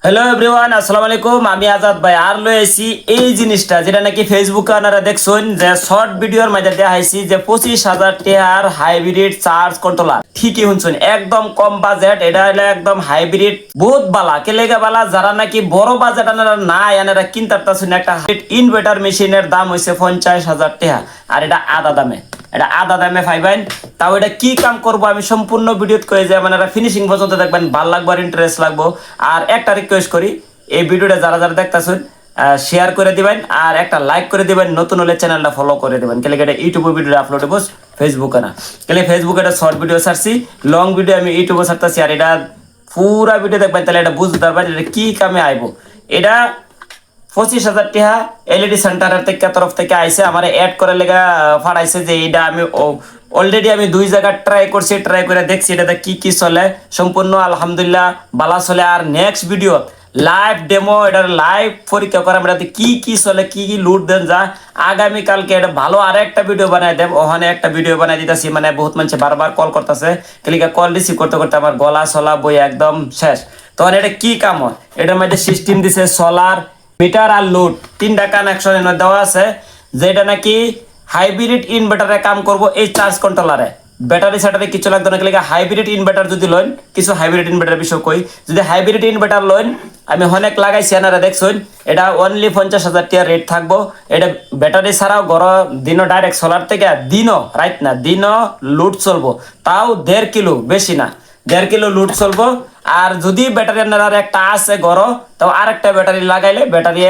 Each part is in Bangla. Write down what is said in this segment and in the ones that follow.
হ্যালো এভরিওয়ান, আসসালামু আলাইকুম। আমি আজাদ ভাই আর লয়েছি এই জিনিসটা যেটা নাকি ফেসবুকে আপনারা দেখছেন যে শর্ট ভিডিওর মাঝে দেখাইছি যে 25,000 টাকার হাইব্রিড চার্জ কন্ট্রোলার। ঠিকই শুনছেন, একদম কম বাজেট। এটা হলো একদম হাইব্রিড, বহুত বালা কেলেগা বালা। যারা নাকি বড় বাজেট আনারা নাই আনারা কিনতে পারতেছেন একটা ইনভার্টার মেশিনের দাম হয়েছে 50,000 টাকা, আর এটা আধা দামে পাইবেন। তাও এটা কি কাম করবো আমি সম্পূর্ণ ভিডিও করে যে মানে ফিনিশিং পর্যন্ত দেখবেন, ভালো লাগবে আর ইন্টারেস্ট লাগবো। আর একটা রিকোয়েস্ট করি, এই ভিডিওটা যারা যারা দেখতেছেন শেয়ার করে দিবেন আর একটা লাইক করে দিবেন। নতুন হলে চ্যানেলটা ফলো করে দিবেন। কেলে এটা ইউটিউবে ভিডিও আপলোড হবো, ফেসবুকে না। কেলে ফেসবুকে একটা শর্ট ভিডিও ছাড়ছি, লং ভিডিও আমি ইউটিউবে ছাড়তেছি। আর এটা পুরা ভিডিও দেখবেন, তাহলে এটা বুঝতে পারবেন এটা কি কামে আইব। এটা 25,000 টাকা এলইডি সেন্টারের তরফ থেকে আইসে আমার অ্যাড করে লেগা ফাড়াইছে যে এটা আমি অলরেডি আমি 2 জায়গা ট্রাই করছি, ট্রাই করে দেখছি এটাতে কি কি চলে। সম্পূর্ণ আলহামদুলিল্লাহ ভালো চলে। আর নেক্সট ভিডিও লাইভ ডেমো, এটার লাইভ পরীক্ষা করা, এটাতে কি কি চলে, কি কি লুট দেন যা আগামীকালকে এটা ভালো আর একটা ভিডিও বানাই দেব। ওখানে একটা ভিডিও বানাই দিতেছি, মানে বহুত মানুষ বারবার কল করতেছে, ক্লিকা কল রিসিভ করতে করতে আমার গলা সলা বই একদম শেষ। তখন এটা কি কাম হয়, এটার মধ্যে সিস্টেম দিছে সোলার, মিটার আর লোড, 3টা কানেকশন দেওয়া আছে। যেটা নাকি হাইব্রিড ইনভার্টারে কাম করব এই চার্জ কন্ট্রোলারে। ব্যাটারি স্যাটারি কিছু লাগতো না। হাইব্রিড ইনভার্টার যদি লইন, কিছু হাইব্রিড ইনভার্টার বিষয় কই, যদি হাইব্রিড ইনভার্টার লইন, আমি অনেক লাগাইছি আনারা দেখছেন, এটা অনলি 50,000 টাকা রেট থাকবো। এটা ব্যাটারি ছাড়াও গড় দিনও ডাইরেক্ট সোলার থেকে দিনও রাইট না দিনও লোড চলবো, তাও 1.5 কিলো, বেশি না 1.5 কিলো লোড চলবো। আর যদি ব্যাটারি আপনার একটা আছে গড়, তো আরেকটা ব্যাটারি লাগাইলে ব্যাটারি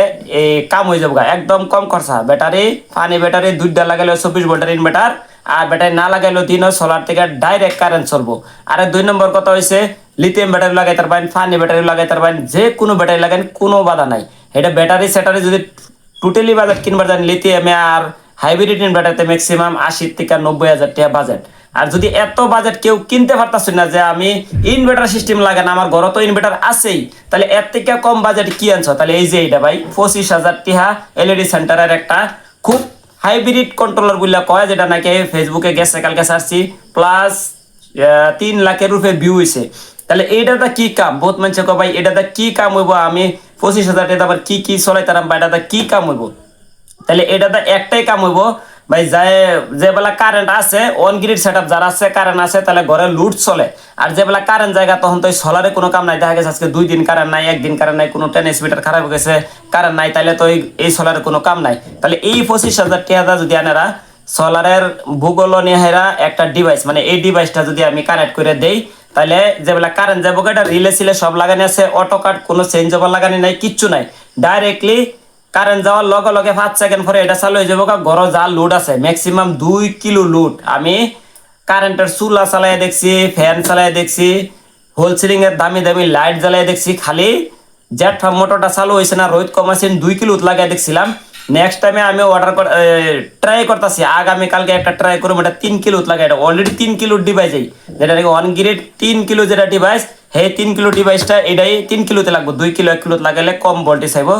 কাম হয়ে যাবো, একদম কম খরচা। ব্যাটারি ফানি ব্যাটারি 2টা লাগাইলে 24 ভোল্টের ইনভার্টার, আর ব্যাটারি না লাগাইলেও দিনও সোলার থেকে ডাইরেক্ট কারেন্ট চলবো। আর 2 নম্বর কথা হয়েছে লিথিয়াম ব্যাটারি লাগাইতে পারেন, ফানি ব্যাটারি লাগাইতে পারেন, যে কোনো ব্যাটারি লাগান, কোনো বাধা নাই। এটা ব্যাটারি স্যাটারি যদি টোটালি বাজেট কিনবার যান লিথিয়ামে আর হাইব্রিড ইনভার্টারতে ম্যাক্সিমাম 80 থেকে 90,000 টাকা বাজেট। আর যদি এত বাজেট কেউ কিনতে পারতাছেন না যে আমি ইনভার্টার সিস্টেম লাগান, আমার ঘরে তো ইনভার্টার আছেই, তাহলে এর থেকে কম বাজেট কি আনছো? তাহলে এই যে এইটা ভাই 25,000 টাকা এলইডি সেন্টারের একটা খুব হাইব্রিড কন্ট্রোলার বললে কয়, যেটা নাকি ফেসবুকে গেছে কালকে সারছি, প্লাস 3 লাখের রূপে ভিউ হয়েছে। তাহলে এইটাতে কি কাম? বহুত মানুষ কয় ভাই এটাতে কি কাম হইব, আমি 25,000 টাকা আবার কি কি চলাইতাম বা এটাতে কি কাম হইব? তাহলে এটাতে একটাই কাম হইব ভাই, যে বেলা কারেন্ট আছে অন গ্রিড সেটআপ যারা আছে, কারেন্ট আছে, তাহলে ঘরে লুট চলে। আর যে বেলা কারেন্ট জায়গা তখন তো সোলারে কোনো কাম নাই। দেখা গেছে আজকে 2 দিন কারেন্ট নাই, 1 দিন কারেন্ট নাই, কোনো টেনিস মিটার খারাপ হয়ে গেছে, কারেন্ট নাই, তাহলে তো এই সোলারে কোনো কাম নাই। তাহলে এই 25,000 টাকা যদি আনারা সোলারের ভূগোল নিয়ে হেরা একটা ডিভাইস, মানে এই ডিভাইসটা যদি আমি কানেক্ট করে দেই, তাহলে যেবেলা কারেন্ট যাবো এটা রিলে সিলে সব লাগানি আছে, অটো কাট, কোনো চেঞ্জ ওভার লাগানি নাই, কিচ্ছু নাই। ডাইরেক্টলি কারেন্ট যাওয়ার লগে লগে 5 সেকেন্ড পরে এটা চালু হয়ে যাবো। ঘর যা লোড আছে ম্যাক্সিমাম 2 কিলো লোড। আমি কারেন্টের চুলা চালাই দেখছি, ফ্যান চালাই দেখছি, হোলসেলিং এর দামি দামি লাইট জ্বালাই দেখছি, খালি জেট মোটরটা চালু হয়েছে না, রোদ কম আছে 2 কিলো লাগাই দেখছিলাম। নেক্সট টাইমে আমি ট্রাই করতেছি, আগামীকালকে একটা ট্রাই করবো, এটা 3 কিলো লাগাই। এটা অলরেডি 3 কিলোর ডিভাইস, যেটা নাকি অন গ্রিড 3 কিলো যেটা ডিভাইস, এই 3 কিলো ডিভাইসটা এটাই 3 কিলোতে লাগবো। 2 কিলো 1 কিলো লাগাইলে কম ভোল্টেজ আইব,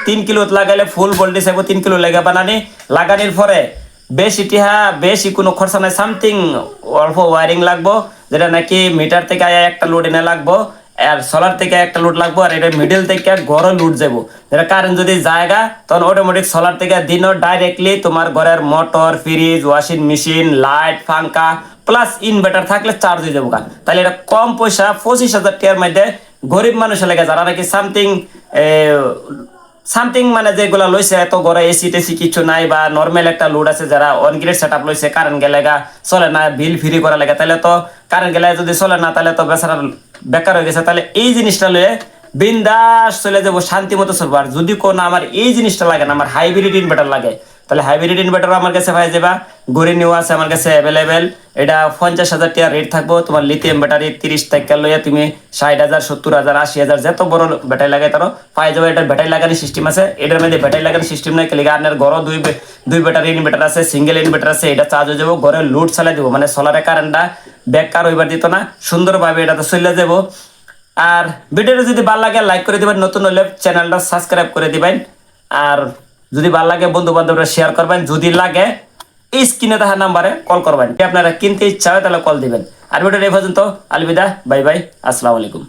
3 কিলো লাগাইলে ফুল ভোল্টেজ আইব। 3 কিলো লেগে বানানি লাগানির পরে বেশি কোনো খরচা নাই, সামথিং অল্প ওয়ারিং লাগবো, যেটা নাকি মিটার থেকে একটা লোড এনে লাগবো, আর সোলার থেকে একটা লোড লাগবো, আর এটা মিডল থেকে ঘরে লোড যাবো। যেটা কারেন্ট যদি জায়গা তখন অটোমেটিক সোলার থেকে দিনও ডাইরেক্টলি তোমার ঘরের motor, fridge, washing machine, light, পাঙ্খা প্লাস ইনভার্টার থাকলে চার্জ হয়ে যাবো। তাহলে এটা কম পয়সা 25,000 টাকার মধ্যে গরিব মানুষের লাগে, যারা নাকি সামথিং মানে যেগুলা লইছে, এত ঘরে এসি টেসি কিছু নাই, বা নর্মাল একটা লোড আছে, যারা অন গ্রিড সেট আপ লইছে, কারেন্ট গেলে চলে না, বিল ফ্রি করা লাগে, তাহলে তো কারেন্ট গেলে যদি চলে না, তাহলে তো বেচারা বেকার হয়ে গেছে। তাহলে এই জিনিসটা লয়ে বিন্দাস চলে যাবো, শান্তি মতো চলবো। আর যদি কোনো আমার এই জিনিসটা লাগে না, আমার হাইব্রিড ইনভার্টার লাগে, তাহলে হাইব্রিড ইনভার্টার আমার কাছে পাই যাবা। গড়ি নিউ আছে আমার কাছে অ্যাভেলেবেল। এটা 50,000 টাকা রেট থাকবো। তোমার লিথিয়াম ব্যাটারি 30 টাকা লইয়া তুমি 60,000, 70,000, 80,000 যত বড় ব্যাটারি লাগাই তারও পাই যাবো। এটার ব্যাটারি লাগানোর সিস্টেম আছে, এটার মধ্যে ব্যাটারি লাগানোর সিস্টেম নাই। কেলিগা আপনার ঘরও দুই ব্যাটারি ইনভার্টার আছে, সিঙ্গেল ইনভার্টার আছে, এটা চার্জ হয়ে যাবো, ঘরে লোড চালাই দেবো, মানে সোলারে কারেন্টটা বেকার হইবার দিত না, সুন্দরভাবে এটাতে চলে যাবো। আর ভিডিওটা যদি ভালো লাগে লাইক করে দিবেন, নতুন হলে চ্যানেলটা সাবস্ক্রাইব করে দিবেন। আর যদি ভালো লাগে বন্ধু বান্ধবরা শেয়ার করবেন, যদি লাগে এই স্ক্রিনে দেখা নাম্বারে কল করবেন। আপনারা কিনতে ইচ্ছা হয় তাহলে কল দিবেন। আর ভিডিওটা এই পর্যন্ত, আলবিদা, বাই বাই, আসসালামু আলাইকুম।